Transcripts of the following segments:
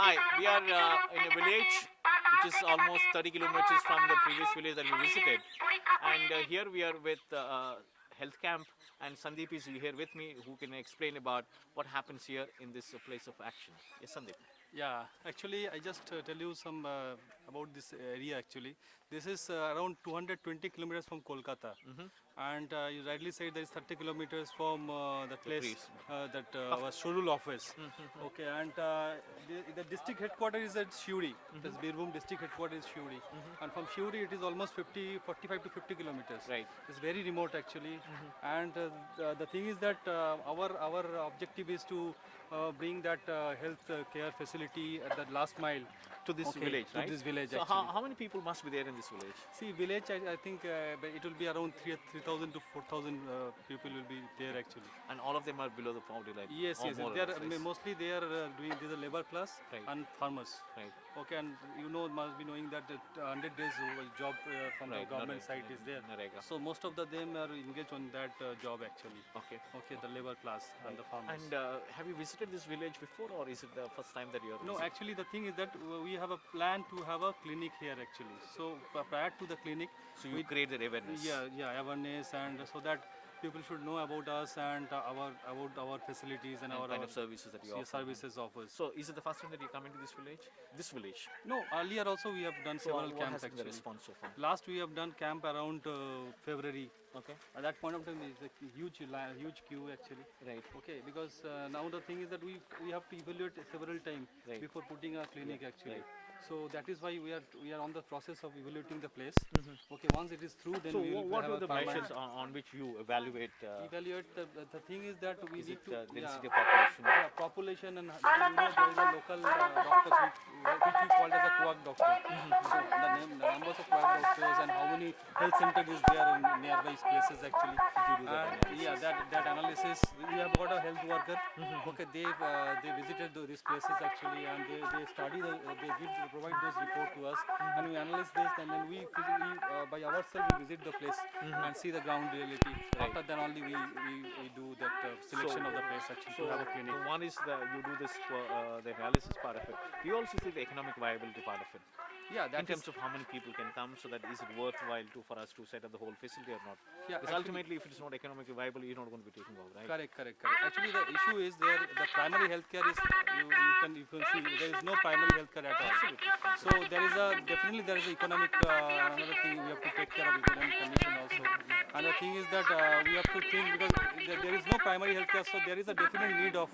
Hi, we are in a village which is almost 30 kilometers from the previous village that we visited. And here we are with health camp, and Sandeep is here with me who can explain about what happens here in this place of action. Yes, Sandeep. Yeah, actually, I just tell you some about this area. Actually, this is around 220 kilometers from Kolkata, and you rightly said there is 30 kilometers from the The place priest. that our Shorul office. Okay, and the district headquarters is at Shiuri. This Birbhum district headquarters is Shiuri, and from Shiuri it is almost 45 to 50 kilometers. Right. It's very remote actually, and the thing is that our objective is to bring that health care facility at the last mile To this okay, village, to right? this village So actually. how many people must be there in this village? See, village, I think it will be around 3,000 to 4,000 people will be there actually. And all of them are below the poverty line. Yes, or yes, more or they are less, right? mostly they are doing this labor class Right. and farmers. Right. Okay, and you know must be knowing that 100 days job from Right, the government Narega, side is there. Narega. So most of them are engaged on that job actually. Okay. Okay, the labor class and the farmers. And have you visited this village before, or is it the first time that you're? No, actually the thing is that we have a plan to have a clinic here actually. So prior to the clinic, So you create the awareness. yeah, awareness, and so that people should know about us and about our facilities and And our kind of services that you offer. services offers. So is it the first time that you come into this village? This village. No, earlier also we have done So several what camps has been the actually. response so far? Last we have done camp around February. Okay. At that point of time, is a huge queue actually. Right. Okay, because now the thing is that we have to evaluate several times Right. before putting a clinic actually. So that is why we are on the process of evaluating the place. Okay, once it is through, then So we will what have are a the permanent- measures on which you evaluate? evaluate the thing is that we Is need it to density of population? yeah, population and there is a local doctors which we call as a quack doctor. So the numbers of quack doctors and how many health centers is there in nearby places actually. And yeah, that analysis we have got a health worker. Okay, they visited these places actually, and they study they provide those report to us, and we analyze this, and then we by ourselves we visit the place and see the ground reality. After then only we do that selection of the place actually to have a clinic. So one is you do this the analysis part of it. You also see the economic viability part of it. Yeah, In that is terms of how many people can come, so that is it worthwhile for us to set up the whole facility or not? Yeah, Because actually- ultimately, if it is not economically viable, you're not going to be taking over, right? correct. Actually, the issue is there. The primary healthcare is you can see there is no primary healthcare at all. So there is definitely there is economic another thing we have to take care of economic condition also. And the thing is that we have to think because there is no primary healthcare, so there is a definite need of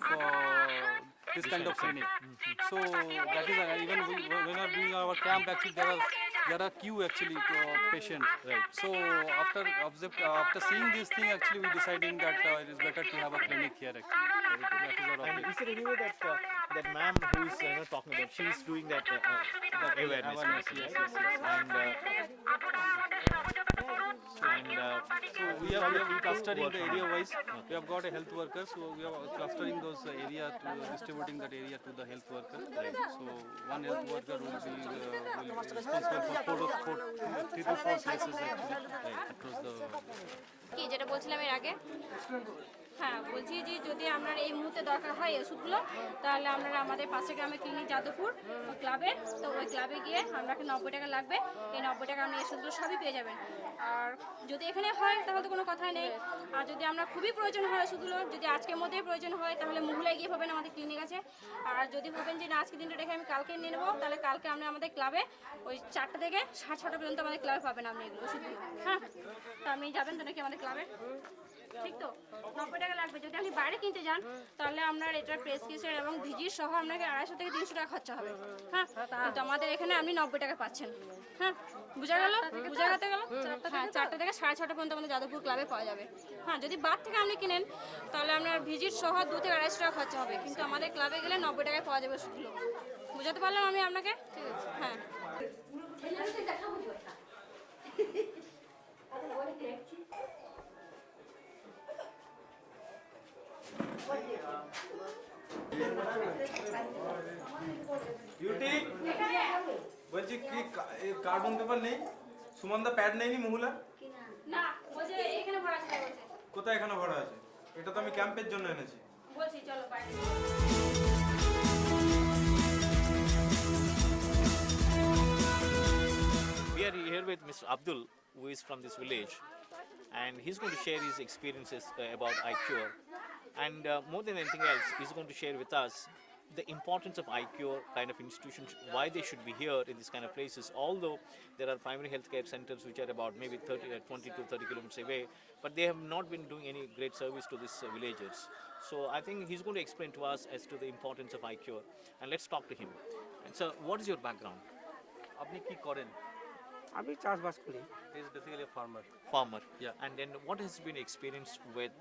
this kind of clinic. So that is even when we are doing our camp actually there are queue actually to patients. Right. So after seeing this thing actually we deciding that it is better to have a clinic here actually. That is our And objective. is there any way that that ma'am who is talking about, she's doing that awareness, Awareness, right? yes. And So we are clustering the area wise. We have got a health worker, so we are clustering those area to distributing that area to the health worker. So one health worker will be responsible for 3 to 4 places actually across the. কি যেটা বলছিলাম এর আগে হ্যাঁ বলছি যে যদি আপনার এই মুহূর্তে দরকার হয় এই ওষুধগুলো তাহলে আপনারা আমাদের পাশে গ্রামে ক্লিনিক যাদবপুর ক্লাবের তো ওই ক্লাবে গিয়ে আপনাকে 90 টাকা লাগবে এই 90 টাকা আপনি এই ওষুধগুলো সবই পেয়ে যাবেন আর যদি এখানে হয় তাহলে তো কোনো কথাই নেই আর যদি আমরা খুবই প্রয়োজন হয় ওষুধগুলো যদি আজকের মধ্যেই প্রয়োজন হয় তাহলে মহুলায় গিয়ে পাবেন আমাদের ক্লিনিক আছে আর যদি ভাবেন যে না আজকের দিনটা রেখে আমি কালকে নিয়ে নেবো তাহলে কালকে আপনি আমাদের ক্লাবে ওই 4টা থেকে 6:30 পর্যন্ত আমাদের ক্লাবে পাবেন আপনি এগুলো ওষুধগুলো হ্যাঁ তো আপনি যাবেন তো নাকি আমাদের ক্লাবে ঠিক তো 90 টাকা লাগবে যদি আপনি বাইরে কিনতে যান তাহলে আপনার এটার প্রেসক্রিপশন এবং ভিজিট সহ আপনাকে 250 থেকে 300 টাকা খরচা হবে হ্যাঁ কিন্তু আমাদের এখানে আপনি 90 টাকা পাচ্ছেন হ্যাঁ বুঝা গেল হ্যাঁ 4টা থেকে 6:30 পর্যন্ত আমাদের যাদবপুর ক্লাবে পাওয়া যাবে হ্যাঁ যদি বার থেকে আপনি কিনেন তাহলে আপনার ভিজিট সহ 2 থেকে 250 টাকা খরচা হবে কিন্তু আমাদের ক্লাবে গেলে 90 টাকায় পাওয়া যাবে ওষুধগুলো বুঝাতে পারলাম আমি আপনাকে ঠিক আছে হ্যাঁ বিউটি বলছি কি কার্বন পেপার নেই সুমনদা প্যাড নেয়নি মহুলা না বলছে এখানে ভরা আছে বলছে কোথায় এখানে ভরা আছে এটা তো আমি ক্যাম্পের জন্য এনেছি বলছি চলো বাইরে We are here with Mr. Abdul, who is from this village, and he's going to share his experiences about iCure. And more than anything else, he's going to share with us the importance of iCure kind of institutions, why they should be here in these kind of places. Although there are primary healthcare centers which are about maybe 20 to 30 kilometers away, but they have not been doing any great service to these villagers. So I think he's going to explain to us as to the importance of iCure, and let's talk to him. And so, what is your background? আপনি কি করেন? আমি চাষবাস করি। He is basically a farmer. Farmer. Yeah. And then what has been experienced with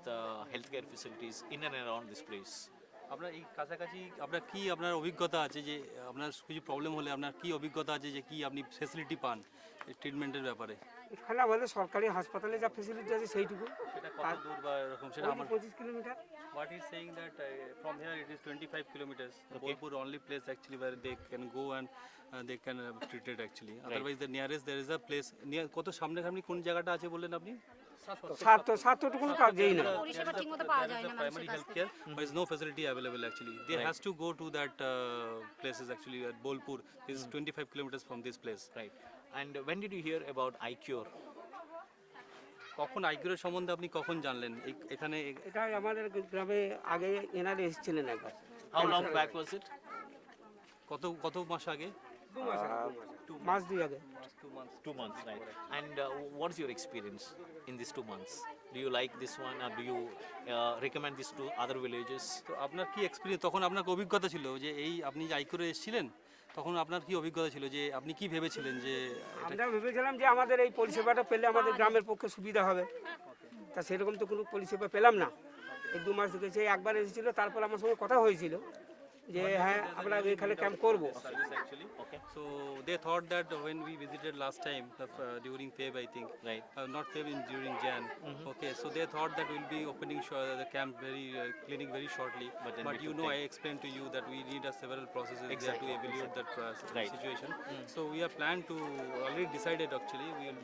healthcare facilities in and around this place? আপনার এই কাছাকাছি আপনার কি আপনার অভিজ্ঞতা আছে যে আপনার কিছু প্রবলেম হলে আপনার কি অভিজ্ঞতা আছে যে কি আপনি ফ্যাসিলিটি পান এই ট্রিটমেন্টের ব্যাপারে? এখানে আমাদের সরকারি হাসপাতালে যা ফেসিলিটি আছে সেইটুকু। সেটা কত দূর বা এরকম সেটা আমার 25 kilometre. What is saying that from here it is 25 kilometers. Bolpur only place actually where they can go and they can treat it actually. Otherwise the nearest there is a place near কত সামনে সামনে কোন জায়গাটা আছে বললেন আপনি? সাতটুকু কাজেই না। পরিষেবা ঠিকমতো পাওয়া যায় না Primary health care, but is no facility available actually. They has to go to that places actually at Bolpur. This is 25 kilometers from this place. Right. And when did you hear about iCure? কখন আইকিউর সম্বন্ধে আপনি কখন জানলেন এখানে? এটা আমাদের গ্রামে আগে এনারে এসেছিলেন একবার। How long back was it? কত মাস আগে? 2 মাস আগে। মাস দুই আগে। 2 months, right. And what is your experience in these 2 months? Do you like this one, or do you recommend this to other villages? তো আপনার কি এক্সপিরিয়েন্স তখন আপনার অভিজ্ঞতা ছিল যে এই আপনি যে আইকিউরে এসেছিলেন তখন আপনার কি অভিজ্ঞতা ছিল যে আপনি কি ভেবেছিলেন যে আমরা ভেবেছিলাম যে আমাদের এই পরিষেবাটা পেলে আমাদের গ্রামের পক্ষে সুবিধা হবে। তা সেরকম তো কোনো পরিষেবা পেলাম না। এই 2 মাস থেকে সেই একবার এসেছিল, তারপর আমার সঙ্গে কথা হয়েছিল যে হ্যাঁ আমরা এখানে ক্যাম্প করব। service actually? Okay. So they thought that when we visited last time during Feb, I think. Right. Not Feb, during Jan. Okay. So they thought that we'll be opening the camp clinic very shortly. But then we you took know, time. I explained to you that we need several processes there Exactly. to evaluate that Right. situation. So we are planned to already decided actually we will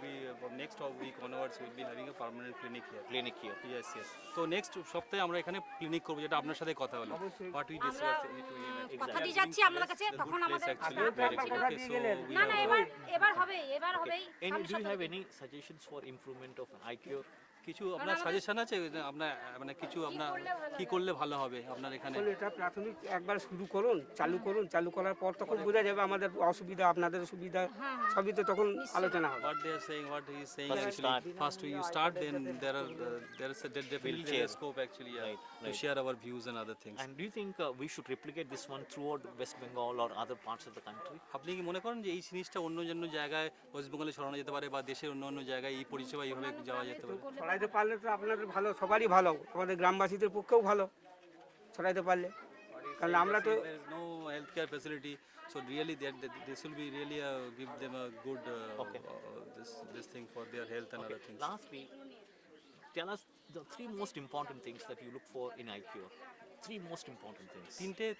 be from next week onwards we'll be having a permanent clinic here. Clinic here. Yes, yes. So next সপ্তাহে আমরা এখানে clinic করব, যেটা আপনার সাথে কথা হলো। What we discussed কথা দিয়ে যাচ্ছি আপনাদের কাছে, তখন আমাদের না না এবার হবেই। Any, do you have any suggestions for improvement of iCure? কিছু আপনার সাজেশন আছে আপনার মানে কিছু আপনার কি করলে ভালো হবে আপনার এখানে? আসলে এটা প্রাথমিক একবার শুরু করুন, চালু করার পর তখন বোঝা যাবে আমাদের অসুবিধা আপনাদের সুবিধা সবই তো তখন আলোচনা হবে। What they are saying, what he is saying First you actually, start. first you start, then there is definitely share. a scope actually Right, to right. share our views and other things. And do you think we should replicate this one throughout West Bengal or other parts of the country? আপনি কি মনে করেন যে এই জিনিসটা অন্য জায়গায় West বেঙ্গলে ছড়ানো যেতে পারে বা দেশের অন্য জায়গায় এই পরিষেবা এইভাবে যাওয়া যেতে পারে? ছড়াইতে পারলে তো আপনাদের ভালো, সবারই ভালো, আমাদের গ্রামবাসীদের পক্ষেও ভালো ছড়াইতে পারলে। কারণ আমরা তো There is no healthcare facility, so really this will be really give them a good this thing for their health and other things. Lastly, tell us the 3 most important things that you look for in iCure. 3 most important things.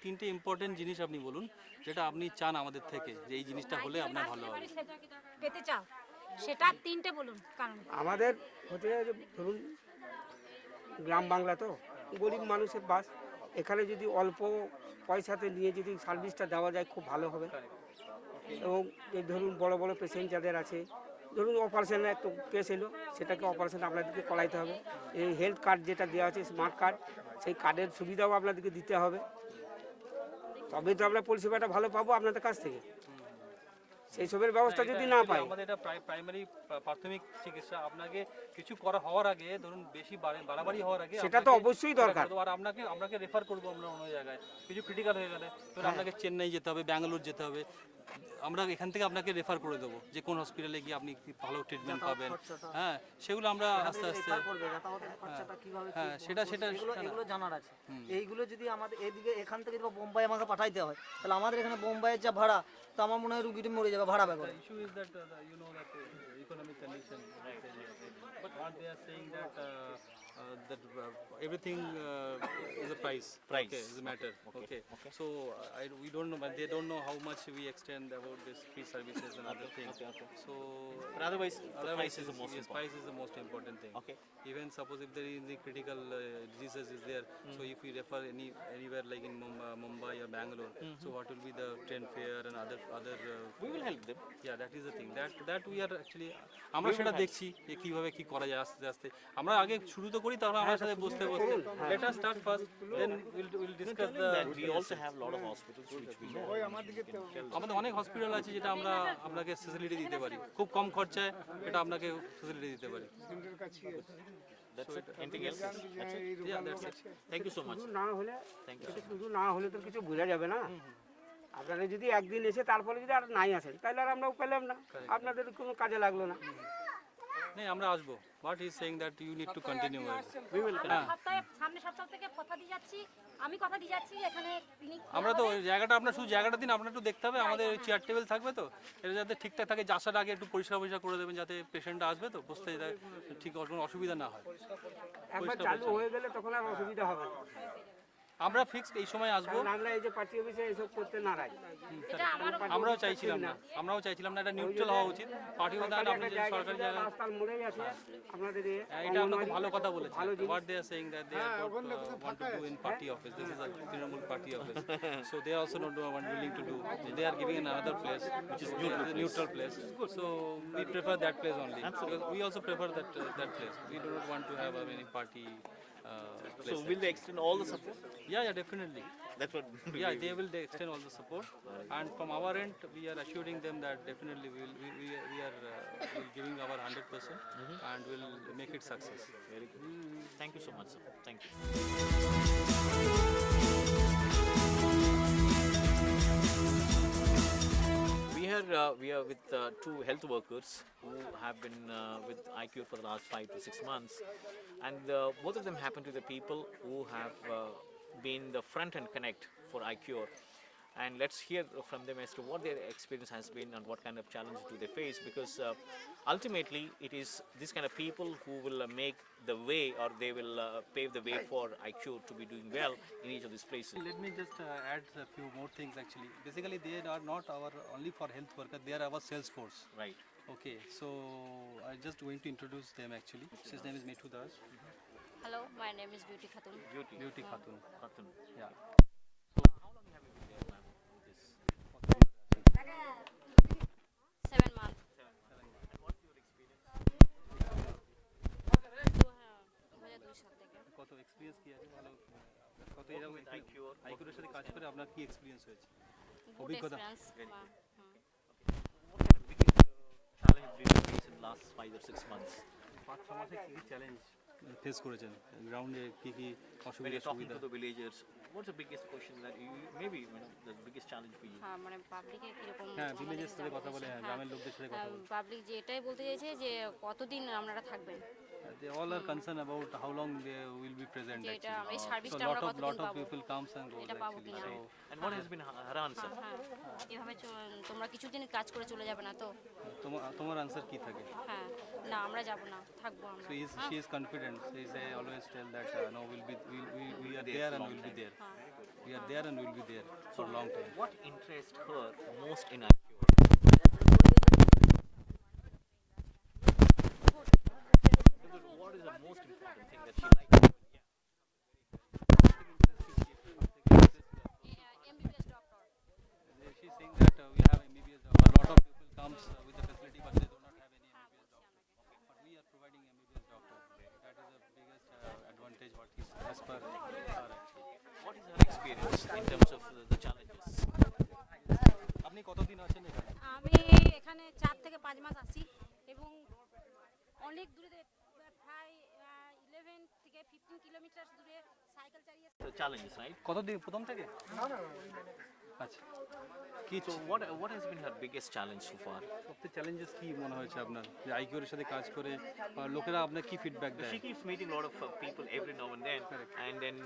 তিনটে important জিনিস আপনি বলুন যেটা আপনি চান আমাদের থেকে যে এই জিনিসটা হলে আপনার ভালো হবে। পেতে চাও সেটা 3টে বলুন কারণ। আমাদের হতে ধরুন গ্রাম বাংলা তো গরিব মানুষের বাস, এখানে যদি অল্প পয়সাতে নিয়ে যদি সার্ভিসটা দেওয়া যায় খুব ভালো হবে। এবং এই ধরুন বড় বড় পেশেন্ট যাদের আছে, ধরুন অপারেশনের একটা কেস এলো, সেটাকে অপারেশন আপনাদেরকে করাইতে হবে। এই হেলথ কার্ড যেটা দেওয়া আছে স্মার্ট কার্ড, সেই কার্ডের সুবিধাও আপনাদেরকে দিতে হবে, তবে তো আমরা পরিষেবাটা ভালো পাবো আপনাদের কাছ থেকে। সেই সবের ব্যবস্থা যদি না পাই, আমাদের এটা প্রাইমারি প্রাথমিক চিকিৎসা আপনাকে কিছু করা হওয়ার আগে ধরুন বেশি বাড়াবাড়ি হওয়ার আগে সেটা তো অবশ্যই দরকার। আর আপনাকে রেফার করবো আমরা অন্য জায়গায় কিছু ক্রিটিক্যাল হয়ে গেলে আপনাকে চেন্নাই যেতে হবে, ব্যাঙ্গালোর যেতে হবে, আমরা এখান থেকে আপনাকে রেফার করে দেবো যে কোন হসপিটালে গিয়ে আপনি ভালো ট্রিটমেন্ট পাবেন। হ্যাঁ, সেগুলো আমরা আস্তে আস্তে হ্যাঁ সেটা এগুলো জানার আছে। এইগুলো যদি আমাদের এদিকে এখান থেকে যদি বোম্বাই আমাকে পাঠাইতে হয়, তাহলে আমাদের এখানে বোম্বাইয়ের যা ভাড়া, তো আমার মনে হয় রুগীটি মরে যাবে ভাড়া বেকার। Issue is that you know that economic condition, but what they are saying that everything is a price. Price. Okay, is a matter. Okay. So we don't know, but they don't know how much we extend about this free services and other things. So But otherwise, the price is the most yes, important. price is the most important thing. Okay. Even suppose if there is the critical diseases is there, so if we refer anywhere like in Mumbai or Bangalore, so what will be the train fare and other We will help them. yeah, that is the thing that we are actually আমরা সেটা দেখছি যে কিভাবে কি করা যায় আস্তে আস্তে আমরা আগে শুরু তো করি তারপর আমার সাথে বসতে let us start first then we'll discuss the That we also have a lot of hospitals which we know. আমাদের অনেক হসপিটাল আছে যেটা আমরা আপনাকে ফ্যাসিলিটি দিতে পারি খুব কম খরচায় এটা আপনাকে ফ্যাসিলিটি দিতে পারি That's it. Anything else? That's it. yeah that's it Thank you so much. শুধু না হলে Thank you. শুধু না হলে তো কিছু বোঝা যাবে না। আপনারা যদি একদিন এসে তারপরে যদি আর নাই আসেন তাহলে আর আমরাও পেলাম না, আপনাদের কোনো কাজে লাগলো না। নেই আমরা আসবো but he is saying that you need to continue We will. সামনে সপ্তাহ থেকে কথা দিয়ে যাচ্ছি, আমি কথা দিয়ে যাচ্ছি এখানে ক্লিনিক আমরা তো ওই জায়গাটা আপনার শুধু জায়গাটা দিন আপনার একটু দেখতে হবে আমাদের ওই চেয়ার টেবিল থাকবে তো এটা যাতে ঠিকঠাক থাকে আসার আগে একটু পরিষ্কার করে দেবেন যাতে পেশেন্টটা আসবে তো বসতে ঠিক কোনো অসুবিধা না হয় একবার চালু হয়ে গেলে তখন আর অসুবিধা হবে না। আমরা ফিক্সড এই সময় আসবো কারণ আমরা এই যে পার্টি অফিসে এসব করতে নারাজ। আমরাও চাইছিলাম না এটা নিউট্রাল হওয়া উচিত পার্টি প্রধান আপনি যে সরকারি জায়গা রাস্তার মোড়েই আছে আপনাদের এ এটা আমরা খুব ভালো কথা বলেছি what they are saying that they are not want to do in party office this is a Trinamool party office so they are also not willing to do they are giving another place which is neutral place so we prefer that place only because we also prefer that place we do not want to have any party So will they extend all the support? yeah definitely That's what. yeah they will extend all the support and from our end we are assuring them that definitely we are we'll giving our 100% and we'll make it success Very good. Thank you so much, sir. Thank you. We are with two health workers who have been with iCure for the last 5 to 6 months, and both of them happen to be the people who have been the front end connect for iCure. And let's hear from them as to what their experience has been and what kind of challenges do they face, because ultimately it is this kind of people who will make the way, or they will pave the way for iCure to be doing well in each of these places. let me just add a few more things actually basically they are not our only for health workers they are our sales force Right. okay so I just going to introduce them actually his name is Mithu Das hello my name is beauty Khatun Beauty Khatun Khatun. yeah So how long have you been there, ma'am, with this? 7 month And what's your experience? 2002 সাল থেকে কত experience কি আছে ভালো কত এরকম with iCure, আইকিউরের সাথে কাজ করে আপনার কি এক্সপেরিয়েন্স হয়েছে গুড অভিজ্ঞতা। Experience What kind of biggest challenge do you face in the last 5 or 6 months? 5-6 মাসে কি কি চ্যালেঞ্জ ফেস করেছেন গ্রাউন্ডে কি কি When অসুবিধা you're talking সুবিধা to the villagers, what's the biggest question that you maybe the biggest challenge for you? হ্যাঁ মানে পাবলিকের কিরকম হ্যাঁ ভিলেজের সাথে কথা বলে হ্যাঁ গ্রামের লোকদের সাথে কথা বলে পাবলিক যে এটাই বলতে চাইছে যে কতদিন আপনারা থাকবেন they all are concerned about how long they will be present যে এটা actually এই so সার্ভিসটা lot আমরা of কতদিন পাবো people comes and goes এটা পাবো actually কিনা so And what has been her answer? হ্যাঁ এভাবে তোমরা কিছুদিন কাজ করে চলে যাবে না তো তোমার আনসার কি থাকে হ্যাঁ না আমরা যাব না থাকবো আমরা so she is confident she say always tell that no we are there and we'll be there we are there and we'll be there for a long time What interests her most in iCure? What is the most important thing that she likes? MBBS doctor she's saying that we have MBBS doctor. A lot of people comes with the facility but they do not have any MBBS doctor. But we are providing MBBS doctor. That is the biggest advantage what is as per her actually. What is her experience in terms of the challenges? আপনি কতদিন আছেন এখানে? আমি এখানে 4 থেকে 5 মাস আছি এবং অনেক দূরে প্রায় 11 থেকে 15 কিলোমিটার দূরে সাইকেল চালিয়ে The challenges, right? কতদিন প্রথম থেকে? আচ্ছা কি So what has been her biggest challenge so far? সবথেকে চ্যালেঞ্জেস কি মনে হয়েছে আপনার যে আইকিউর সাথে কাজ করে লোকেরা আপনার কি ফিডব্যাক দেয়? She keeps meeting a lot of people every now and then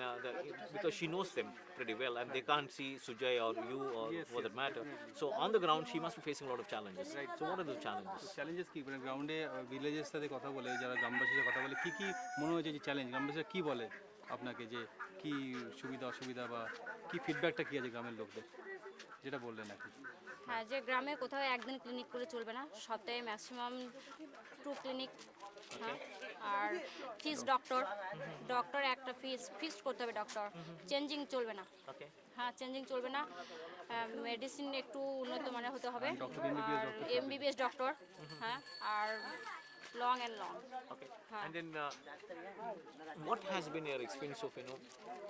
because she knows them pretty well, and they can't see Sujay or you or for that matter. So on the ground, she must be facing a lot of challenges. So what are those challenges? Challenges কি মানে গ্রাউন্ডে ভিলেজের সাথে কথা বলে যারা গ্রামবাসীর সাথে কথা বলে কি মনে হয়েছে যে চ্যালেঞ্জ গ্রামবাসীরা কি বলে আপনাকে যে কি সুবিধা অসুবিধা বা কি ফিডব্যাকটা কি আছে গ্রামের লোকদের যেটা বললেন আর কি? হ্যাঁ, যে গ্রামে কোথাও একদিন ক্লিনিক করে চলবে না, সপ্তাহে ম্যাক্সিমাম 2 ক্লিনিক। হ্যাঁ, আর ফিস ডক্টর একটা ফিক্সড করতে হবে, ডক্টর চেঞ্জিং চলবে না। Okay. হ্যাঁ, চেঞ্জিং চলবে না, মেডিসিন একটু উন্নত মানের হতে হবে, ডক্টর এমবিবিএস ডক্টর। হ্যাঁ, আর long and long. Okay. And then what has been your experience of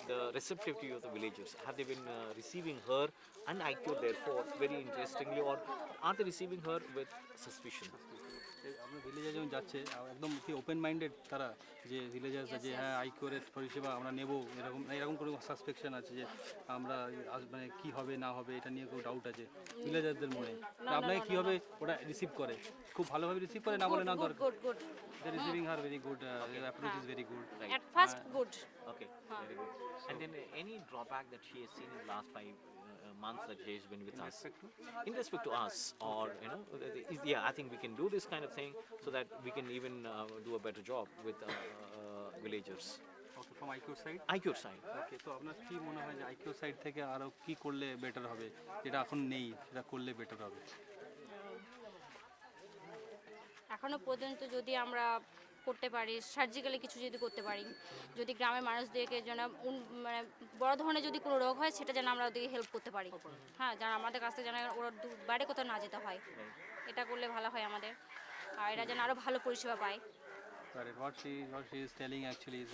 the receptivity of the villagers? Have they been receiving her and IQ therefore very interestingly, or are they receiving her with suspicion? আপনার ভিলেজে যখন যাচ্ছে একদম কি open minded তারা যে villagers যে হ্যাঁ আইকিউরের পরিষেবা আমরা নেব এরকম কোনো সাসপেকশন আছে যে আমরা মানে কি হবে না হবে এটা নিয়ে কোনো ডাউট আছে ভিলেজারদের মনে? আপনাকে কীভাবে ওটা রিসিভ করে? খুব ভালোভাবে রিসিভ করে না বলে না দরকার? Good. They receiving her very good, approach is very good. At first, good. Okay, very good. And then any drawback that she has seen in the last 5 months that she has been with us? In respect to us, or I think we can do this kind of thing so that we can even do a better job with villagers. Okay, from আইকিউর side? IQ side. Okay, তো আপনার কি মনে হয় যে আইকিউর side থেকে আরও কি করলে বেটার হবে, যেটা এখন নেই সেটা করলে বেটার হবে? এখনো পর্যন্ত যদি আমরা করতে পারি, সার্জিক্যালি কিছু যদি করতে পারি, যদি গ্রামের মানুষদেরকে যেন মানে বড় ধরনের যদি কোনো রোগ হয় সেটা যেন আমরা ওদেরকে হেল্প করতে পারি। হ্যাঁ, যেন আমাদের কাছ থেকে যেন ওরা বাইরে কোথাও না যেতে হয়, এটা করলে ভালো হয় আমাদের, আর এরা যেন আরও ভালো পরিষেবা পায়। Correct. What she is telling actually is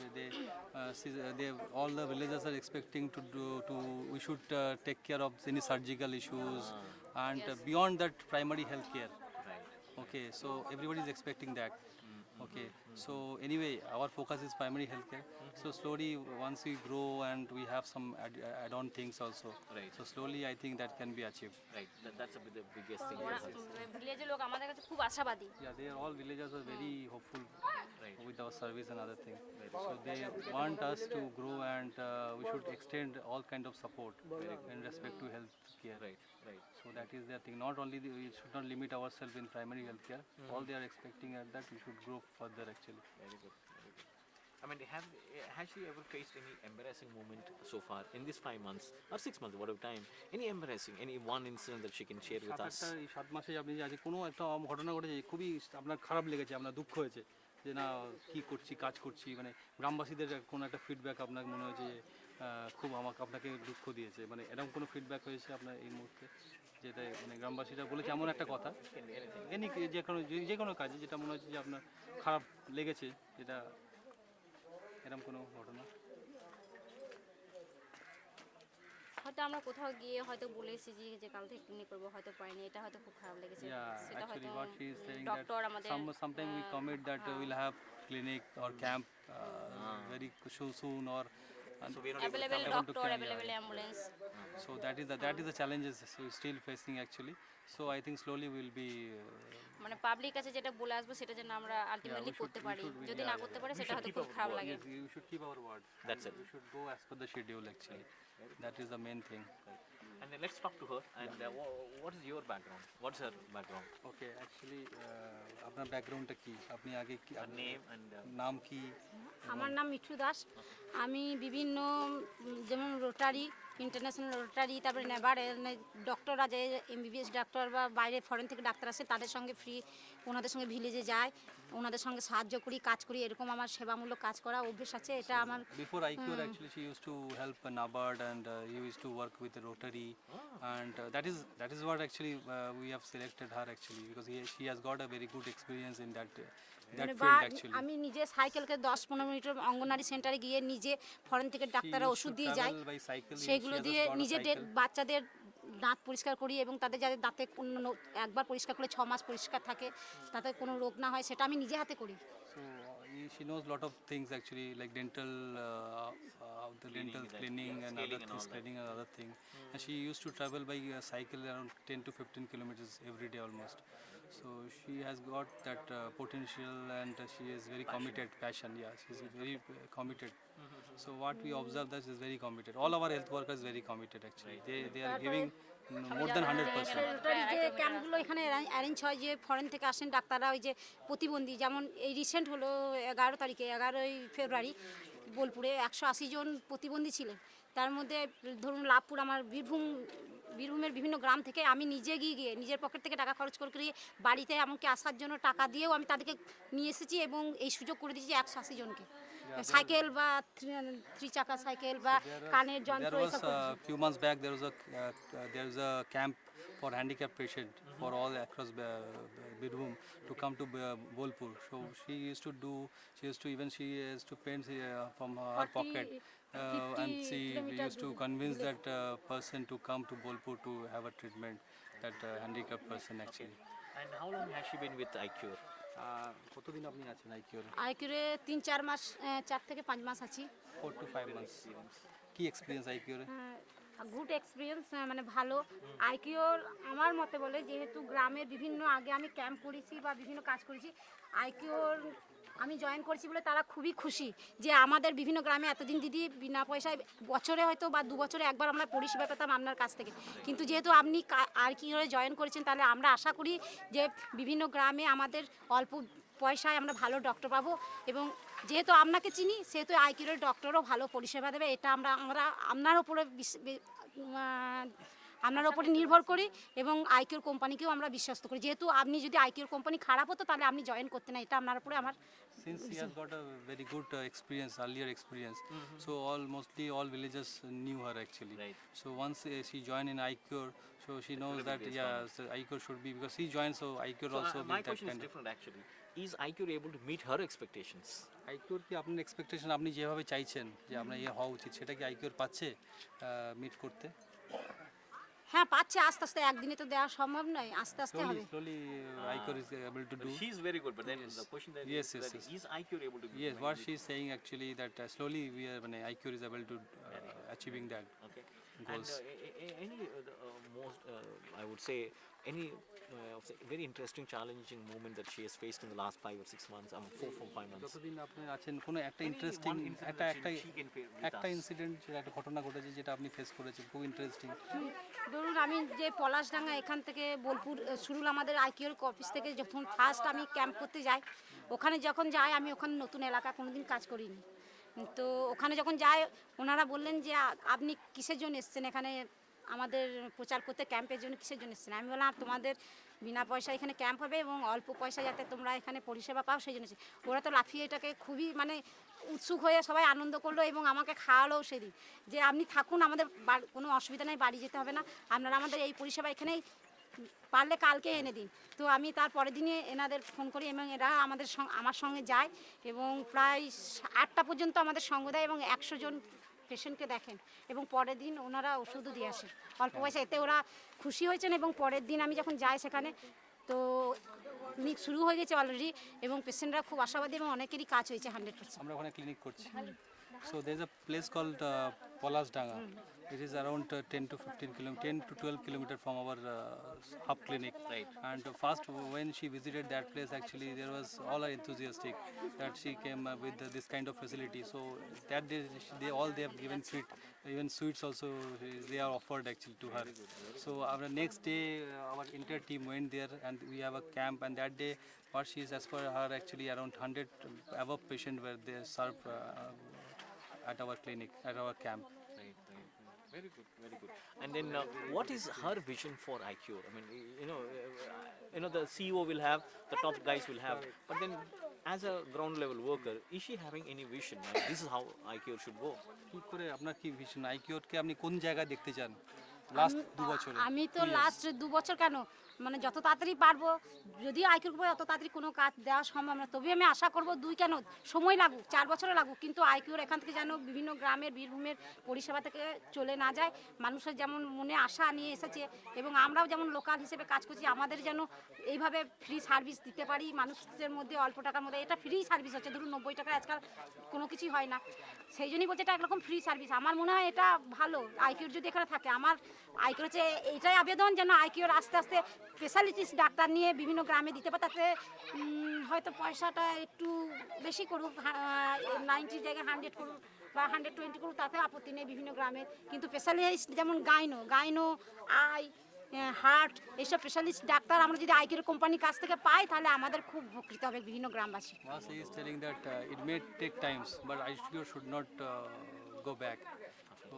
that they all the villagers are expecting we should take care of any surgical issues and beyond that primary health care. Right. Okay, so everybody is expecting that. Okay, so anyway, our focus is primary healthcare. So slowly, once we grow and we have some add-on things also. Right. So slowly, I think that can be achieved. Right. That's the biggest thing. ওরা ভিলেজের লোক আমাদের কাছে খুব আশাবাদী। Yeah, they are all villagers are very hopeful Right. with our service and other things. So they want us to grow and we should extend all kind of support in respect to health care. Right. Right. So that is their thing. Not only we should not limit ourselves in primary health care. All they are expecting at that we should grow further actually. Very good. Very good. I mean, has she ever faced any embarrassing moment so far in these 5 months or 6 months, whatever time? Any embarrassing, any one incident that she can share with us? এই 7 মাসে আপনি যে আজ কোনো একটা ঘটনা ঘটেছে খুবই আপনার খারাপ লেগেছে, আপনার দুঃখ হয়েছে যে না কি করছি কাজ করছি, মানে গ্রামবাসীদের কোনো একটা ফিডব্যাক আপনার মনে হয়েছে যে খুব আপনাকে দুঃখ দিয়েছে, মানে এরকম কোনো ফিডব্যাক হয়েছে আপনার এই মুহূর্তে যেটা মানে গ্রামবাসীরা বলেছে এমন একটা কথা যে কোনো কাজে যেটা মনে হচ্ছে যে আপনার খারাপ লেগেছে, যেটা এরকম কোনো ঘটনা? হয়তো আমরা কোথাও গিয়ে হয়তো বলেছি যে কাল থেকে ক্লিনিক করবো, হয়তো পাইনি, এটা হয়তো খুব খারাপ লেগেছে। Yeah, সেটা হয়তো actually what she is saying doctor that আমাদের sometime we commit that we'll have clinic or camp very soon or So we're not able to available able to doctor, carry available ambulance. so that is the challenges we're still facing actually. So I think slowly we'll be মানে public কাছে যেটা বলে আসবো সেটা যেন আমরা ultimately করতে পারি, যদি না করতে পারি সেটা হয়তো খুব খারাপ লাগে। yes, we should keep our word. That's it. We should go as per the schedule actually. That is the main thing. And then let's talk to her. And what is your background? What's her background? Okay, actually আপনার ব্যাকগ্রাউন্ডটা কি, আপনি আগে কি Her name and নাম কি? আমার নাম মিঠু দাস। আমি বিভিন্ন যেমন রোটারি, ইন্টারন্যাশনাল রোটারি, তারপরে নেবার ডক্টররা যে এমবিবিএস ডাক্তার বা বাইরে ফরেন থেকে ডাক্তার আসে তাদের সঙ্গে ফ্রি ওনাদের সঙ্গে ভিলেজে যায়, ওনাদের সঙ্গে সাহায্য করি, কাজ করি, এরকম আমার সেবামূলক কাজ করা অভ্যেস আছে। এটা আমার Before IQR actually she used to help NABARD and he used to work with the Rotary and that is what actually we have selected her actually because she has got a very good experience in that মানে field actually. আমি নিজে সাইকেলকে 10-15 মিনিটের অঙ্গনারী সেন্টারে গিয়ে নিজে foreign থেকে ডাক্তাররা She used ওষুধ to দিয়ে যায়, travel by cycle. সেগুলো She has দিয়ে got a নিজেদের cycle. বাচ্চাদের দাঁত পরিষ্কার করি এবং তাদের যাদের দাঁতে একবার পরিষ্কার করলে 6 মাস পরিষ্কার থাকে, তাতে কোনো রোগ না হয়, সেটা আমি নিজে হাতে করি। So she knows a lot of things actually, like dental, the dental cleaning and other scaling and things, all that. cleaning and other thing. And she used to travel by cycle around 10 to 15 kilometers every day almost. So she has got that potential, and she is very committed, passion. Yeah, she's very committed. So what we observe, that is very committed. All our health workers very committed actually. They are giving more than 100%. Rotary যে ক্যাম্পগুলো এখানে arrange হয়, যে foreign থেকে আসেন ডাক্তাররা, ওই যে প্রতিবন্ধী, যেমন এই রিসেন্ট হলো 11 তারিখে 11ই ফেব্রুয়ারি বোলপুরে 180 জন প্রতিবন্ধী ছিলেন। তার মধ্যে ধরুন লাভপুর, আমার বীরভূমের বিভিন্ন গ্রাম থেকে আমি নিজে গিয়ে নিজের পকেট থেকে টাকা খরচ করে বাড়িতে এমনকি আসার জন্য টাকা দিয়েও আমি তাদেরকে নিয়ে এসেছি এবং এই সুযোগ করে দিয়েছি 180 জনকে। সাইকেল বা 3 চাকা সাইকেল বা কানের যন্ত্র There was এসব করে few months back there was a camp for handicapped patient for all across Birbhum to come to Bolpur. So she used to paint from her 40, pocket, and 50 she kilometers used to convince that person to come to Bolpur to have a treatment, that handicapped person actually. And how long has she been with iCure? কতদিন আপনি আছেন আইকিউর? আইকিউরে 3-4 মাস, 4 থেকে 5 মাস আছি। 4 to 5 months. কি experience আইকিউরে? Good experience, মানে ভালো। আইকিউর আমার মতে বলে, যেহেতু গ্রামের বিভিন্ন আগে আমি ক্যাম্প করেছি বা বিভিন্ন কাজ করেছি, আইকিউর আমি জয়েন করেছি বলে তারা খুবই খুশি যে আমাদের বিভিন্ন গ্রামে এতদিন দিদি বিনা পয়সায় বছরে হয়তো বা 2 বছরে একবার আমরা পরিষেবা পেতাম আপনার কাছ থেকে, কিন্তু যেহেতু আপনি আইকিউরে জয়েন করেছেন, তাহলে আমরা আশা করি যে বিভিন্ন গ্রামে আমাদের অল্প পয়সায় আমরা ভালো ডক্টর পাবো, এবং যেহেতু আপনাকে চিনি সেহেতু আইকিউরের ডক্টরও ভালো পরিষেবা দেবে। এটা আমরা আপনার উপরে আপনার উপরে নির্ভর করি এবং আইকিউর কোম্পানিকেও আমরা বিশ্বস্ত করি। যেহেতু আপনি যদি আইকিউর কোম্পানি খারাপ হতো তাহলে আপনি জয়েন করতেন না, এটা আপনার উপরে আমার। Since he has got a very good earlier experience, so mostly all villagers knew her actually. Right. So once she joined in iCure, so she knows that so iCure should be, because she joined, so iCure So, also my built that question is kind of. different actually. Is iCure able to meet her expectations? iCure কি আপনার expectation আপনি যেভাবে চাইছেন যে আপনার হওয়া উচিত, সেটা কি iCure পাচ্ছে মিট করতে? হ্যাঁ পাচ্ছে, আস্তে আস্তে, একদিনে তো দেওয়া সম্ভব নয়, আস্তে আস্তে হবে। Slowly iCure is able to do. She's very good, but then the question then Yes, is yes, that yes. is iCure able to Yes, what she is saying actually, that slowly iCure is able to achieving that. Okay. Goals. And any most, I would say, any very interesting, challenging moment that she has faced in the last 5 or 6 months, 4 from 5 months. যতদিন আপনি আছেন, কোনো একটা Any interesting one incident একটা that একটা she can face with একটা us? Incident, একটা ঘটনা ঘটেছে যেটা আপনি ফেস করেছেন, খুব ইন্টারেস্টিং। ধরুন আমি যে পলাশডাঙ্গা এখান থেকে বোলপুর সুরুল আমাদের আইকিউর অফিস থেকে যখন ফার্স্ট আমি ক্যাম্প করতে যাই, ওখানে যখন যাই আমি ওখানে নতুন এলাকা কোনোদিন কাজ করিনি, তো ওখানে যখন যাই ওনারা বললেন যে আপনি কিসের জন্য এসেছেন এখানে আমাদের প্রচার করতে, ক্যাম্পের জন্য কিসের জন্য এসেছেন? আমি বললাম তোমাদের বিনা পয়সা এখানে ক্যাম্প হবে এবং অল্প পয়সা যাতে তোমরা এখানে পরিষেবা পাও সেই জন্য। ওরা তো লাফিয়ে এটাকে খুবই মানে উৎসুক হয়ে সবাই আনন্দ করলো এবং আমাকে খাওয়ালোও সেদিন, যে আপনি থাকুন, আমাদের কোনো অসুবিধা নেই, বাড়ি যেতে হবে না, আপনারা আমাদের এই পরিষেবা এখানেই পারলে কালকে এনে দিন। তো আমি তার পরের দিনে এনাদের ফোন করি এবং এরা আমার সঙ্গে যায় এবং প্রায় 8টা পর্যন্ত আমাদের সঙ্গ দেয় এবং 100 জন পেশেন্টকে দেখেন এবং পরের দিন ওনারা ওষুধও দিয়ে আসে অল্প পয়সা। এতে ওরা খুশি হয়েছেন এবং পরের দিন আমি যখন যাই সেখানে, তো ক্লিনিক শুরু হয়ে গেছে অলরেডি এবং পেশেন্টরা খুব আশাবাদী এবং অনেকেরই কাজ হয়েছে 100%। আমরা ওখানে ক্লিনিক করছি। So there's a place called Polasdanga. It is around 10 to 12 kilometer from our hub clinic. Right. And first when she visited that place, actually there was all are enthusiastic that she came with this kind of facility. So that day they have given even sweets also they are offered actually to her. So our next day our entire team went there and we have a camp, and that day what she is, as per her, actually around 100 above patient were they served at our clinic, at our camp. Right. Very good, very good. And then, what is her vision for iCure? I mean, the CEO will have, the top guys will have, but then, as a ground level worker, is she having any vision? Like, this is how iCure should go. কি করে আপনার কি vision, আইকিউরকে আপনি কোন জায়গায় দেখতে চান last 2 বছরে? আমি তো লাস্ট 2 বছর কেন মানে যত তাড়াতাড়ি পারবো, যদিও আইকিউর উপরে অত তাড়াতাড়ি কোনো কাজ দেওয়া সম্ভব না, তবে আমি আশা করব 2 কেন সময় লাগুক, 4 বছরও লাগুক, কিন্তু আইকিউর এখান থেকে যেন বিভিন্ন গ্রামের বীরভূমের পরিষেবা থেকে চলে না যায়। মানুষের যেমন মনে আশা নিয়ে এসেছে এবং আমরাও যেমন লোকাল হিসেবে কাজ করছি, আমাদের যেন এইভাবে ফ্রি সার্ভিস দিতে পারি মানুষের মধ্যে, অল্প টাকার মধ্যে। এটা ফ্রি সার্ভিস হচ্ছে, ধরুন 90 টাকা আজকাল কোনো কিছুই হয় না, সেই জন্যই বলছে এটা একরকম ফ্রি সার্ভিস। আমার মনে হয় এটা ভালো, আইকিউর যদি এখানে থাকে। আমার আইকিউর হচ্ছে এইটাই আবেদন, যেন আইকিউর আস্তে আস্তে স্পেশালিস্ট ডাক্তার নিয়ে বিভিন্ন গ্রামে দিতে পারে, তাতে হয়তো পয়সাটা একটু বেশি করুক, 90 জায়গায় 100 করুক বা 120 করুক, তাতে আপত্তি নেই বিভিন্ন গ্রামে। কিন্তু স্পেশালিস্ট যেমন গাইনো আই হার্ট এইসব স্পেশালিস্ট ডাক্তার আমরা যদি আইকিউর কোম্পানির কাছ থেকে পাই, তাহলে আমাদের খুব উপকৃত হবে বিভিন্ন গ্রামবাসী। He is telling that it may take times, but ICU should not go back. So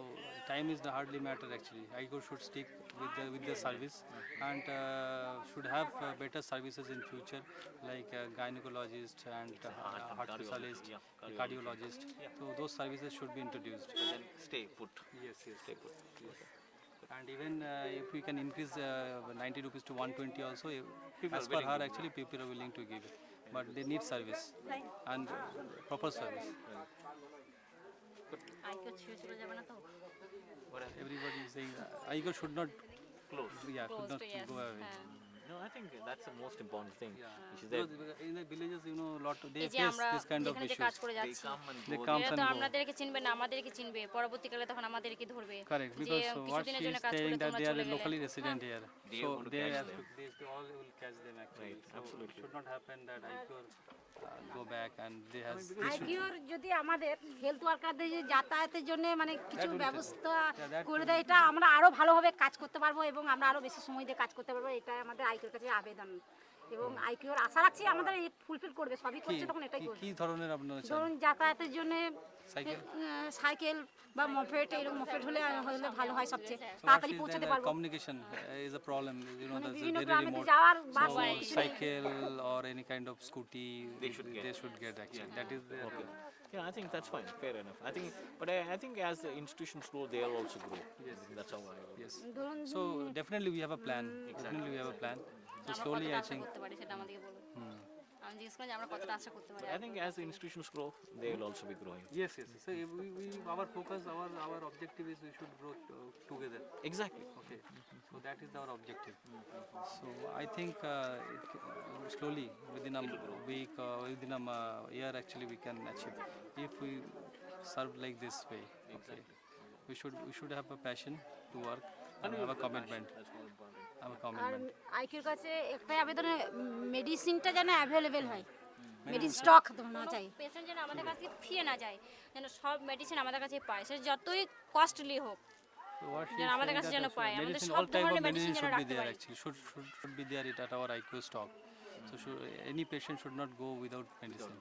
time is the hardly matter actually. ICU should stick with the service and should have better services in future, like gynecologist and heart specialist, cardiologist. So those services should be introduced. Then stay put. Yes. Stay put. And even if we can increase 90 rupees to 120 also, People as are per willing her to actually people are willing to give it. But they need service and proper service. IQ ছেড়ে চলে যাবে না তো? Everybody is saying ICU should not Close. could not go away. No, I think that's the most important thing. Yeah. Which is that Because in the villages, you know, they এই যে face আমরা this kind of যেখানে যে issues. কাজ করে they যাচ্ছি, come and They go. come এরা and তো go. আমাদেরকে চিনবে না, আমাদেরকে চিনবে, পরবর্তীকালে তখন আমাদেরকে ধরবে Correct, যে because what she কিছুদিনের জন্য is কাজ করে saying that তোমরা they are চলে গেলে। locally resident here, They so want to they catch have them. to, they all will catch them actually. Right, So absolutely. it should not happen that ICU go back and they have. আইকিউর যদি আমাদের health ওয়ার্কারদের যে যাতায়াতের জন্য মানে কিছু will be ব্যবস্থা that করে দেয়, এটা আমরা আরো ভালোভাবে কাজ করতে পারবো এবং আমরা আরো বেশি সময় দিয়ে কাজ করতে পারবো। এটা আমাদের আইকিউর কাছে আবেদন এবং আইকিউর আশা রাখছি আমাদের ফুলফিল করবে, সবই করছে তখন এটাই করবে। কি ধরনের আপনারা চান? ধরুন যাতায়াতের জন্য সাইকেল? সাইকেল বা মফেট, এরকম মফেট হলে ভালো হয়, সবচেয়ে So what তাড়াতাড়ি she is পৌঁছাতে saying that পারবো। communication is a problem. You know, মানে that's বিভিন্ন very গ্রামেতে remote. যাওয়ার বাস So নেই, কিছু নেই। cycle or any kind of scooty, they should get actually. That is their Yeah, I think that's fine. Fair enough. I think, but I think as the institutions grow, they will also grow. Yes, that's how I. yes. ধরুন So definitely we have a plan. Definitely we have a plan. So আমরা slowly কতটা I Asha think. করতে পারি সেটা আমাদেরকে বলুন। আমি জিজ্ঞেস করলাম যে আমরা কতটা আশা করতে পারি। I think as the institutions grow, they will also be growing. Yes. So our focus, our objective is we should grow together. Exactly. Okay. So that is our objective. So I think slowly within a week, within a year, actually we can achieve if we serve like this way. Okay. We should have a passion to work and have a commitment. Have a R commitment. আইকিউর কাছে একটাই আবেদন, মেডিসিনটা যেন available হয়, medicine stock না চাই। Patient যেন আমাদের কাছ থেকে ফিরে না যায়, যেন সব মেডিসিন আমাদের কাছে পায়, সে যতই কস্টলি হোক। So what she যেন is আমাদের saying কাছে that যেন also পায়, আমাদের medicine, সব all type of ধরনের medicine medicine যেন should be রাখতে there পারি। actually. Should be there at our IQ stock. So any patient should not go without medicine.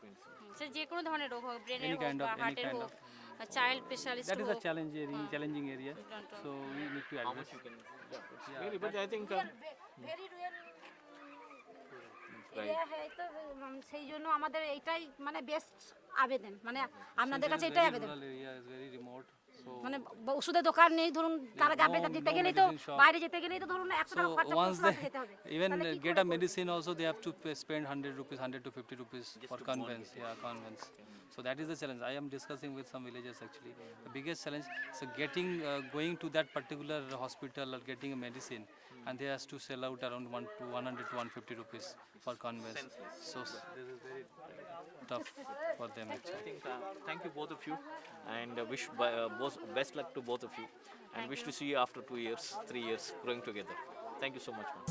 সে যে কোনো ধরনের রোগ হোক, ব্রেনের Any হোক kind বা of- any হার্টের kind হোক, child specialist That is a হোক। challenging area. So we need to How address. much you can? Yeah, really, but I think. সেই জন্য আমাদের এইটাই মানে বেস্ট আবেদন, মানে আপনাদের Since কাছে it is এটাই very আবেদন। rural area, is very remote. So মানে ওষুধের দোকান নেই, ধরুন তারা যাবে, no- যেতে no গেলেই তো medicine shop. বাইরে যেতে গেলেই তো ধরুন 100 টাকা So খরচা once করে they যেতে হবে। even তাহলে কি get করে a করবে? medicine also, they have to spend 100 rupees, 100 to 50 rupees for conveyance. Yeah, conveyance. So that is the challenge. I am discussing with some villagers actually. The biggest challenge is going to that particular hospital or getting a medicine, and they has to sell out around 100 to 150 rupees for conveyance. So this is very tough for them I actually. think. Thank you both of you, and wish best luck to both of you, and wish to see you after 2 years, 3 years, growing together. Thank you so much, man.